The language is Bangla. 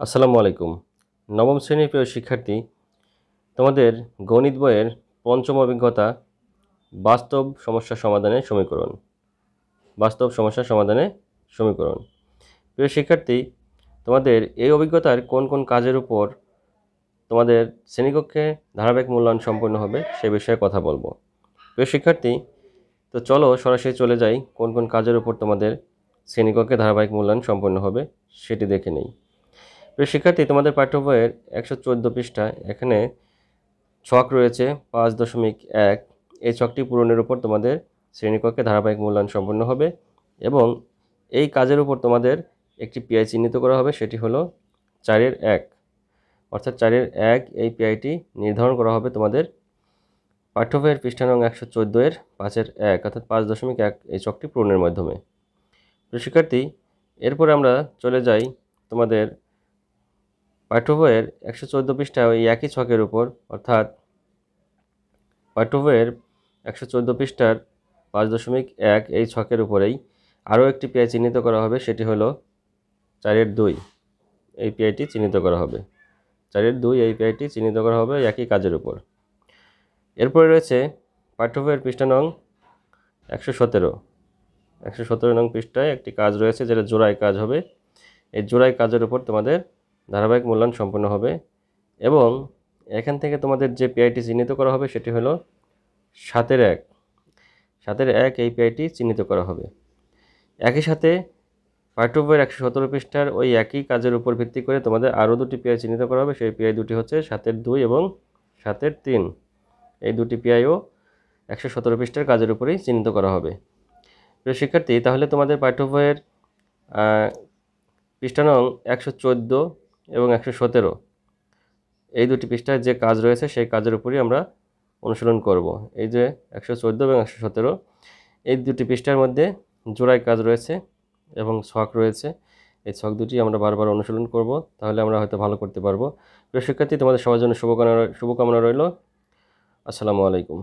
আসসালামু আলাইকুম। নবম শ্রেণীর প্রিয় শিক্ষার্থী, তোমাদের গণিত বইয়ের পঞ্চম অভিজ্ঞতা বাস্তব সমস্যা সমাধানের সমীকরণ। বাস্তব সমস্যা সমাধানে সমীকরণ। প্রিয় শিক্ষার্থী, তোমাদের এই অভিজ্ঞতার কোন কোন কাজের উপর তোমাদের শ্রেণীকক্ষে ধারাবাহিক মূল্যায়ন সম্পন্ন হবে সে বিষয়ে কথা বলবো। প্রিয় শিক্ষার্থী, তো চলো সরাসরি চলে যাই কোন কোন কাজের উপর তোমাদের শ্রেণীকক্ষে ধারাবাহিক মূল্যায়ন সম্পন্ন হবে সেটি দেখে নেই। প্রিয় শিক্ষার্থী, তোমাদের পাঠ্য বইয়ের 114 পৃষ্ঠায় এখানে ছক রয়েছে 5.1। এই ছকটি পূরণের উপর তোমাদের শ্রেণীকক্ষে ধারাবাহিক মূল্যায়ন সম্পন্ন হবে এবং এই কাজের উপর তোমাদের একটি পিআই চিহ্নিত করা হবে, সেটি হলো 4-এর 1, অর্থাৎ 4-এর 1 এই পিআইটি নির্ধারণ করা হবে তোমাদের পাঠ্য বইয়ের পৃষ্ঠা নং 114-এর 5-এর 1 অর্থাৎ 5.1 এই ছকটি পূরণের মাধ্যমে। প্রিয় শিক্ষার্থী, এরপরে আমরা চলে যাই তোমাদের পাঠ্য বইয়ের 114 পৃষ্ঠায় ওই একই ছকের উপর, অর্থাৎ পাঠ্য বইয়ের 114 পৃষ্ঠার 5.1 এই ছকের উপরেই আরও একটি পিআই চিহ্নিত করা হবে, সেটি হলো 4-এর 2। এই পিআইটি চিহ্নিত করা হবে 4-এর 2 এই পিআইটি চিহ্নিত করা হবে একই কাজের উপর। এরপরে রয়েছে পাঠ্য বইয়ের পৃষ্ঠা নং 117 নং পৃষ্ঠায় একটি কাজ রয়েছে যেটা জোড়াই কাজ হবে। এই জোড়াই কাজের উপর তোমাদের ধারাবাহিক মূল্যায়ন সম্পন্ন হবে এবং এখান থেকে তোমাদের যে পিআইটি চিহ্নিত করা হবে সেটি হলো 7-এর 1। 7-এর 1 এই পিআইটি চিহ্নিত করা হবে। একই সাথে পাঠ্য বইয়ের 117 পৃষ্ঠার ওই একই কাজের উপর ভিত্তি করে তোমাদের আরও দুটি পিআই চিহ্নিত করা হবে। সেই পিআই দুটি হচ্ছে 7-এর 2 এবং 7-এর 3। এই দুটি পিআইও 117 পৃষ্ঠার কাজের উপরেই চিহ্নিত করা হবে। প্রিয় শিক্ষার্থী, তাহলে তোমাদের পাঠ্য বইয়ের পৃষ্ঠা নং 114 এবং 117 এই দুটি পৃষ্ঠায় যে কাজ রয়েছে সেই কাজের উপরই আমরা অনুশীলন করব। এই যে 114 এবং 117 এই দুটি পৃষ্ঠার মধ্যে জোড়াই কাজ রয়েছে এবং ছক রয়েছে। এই ছক দুটি আমরা বারবার অনুশীলন করব, তাহলে আমরা হয়তো ভালো করতে পারবো। প্রিয় শিক্ষার্থী, তোমাদের সবার জন্য শুভকামনা রইল। আসসালামু আলাইকুম।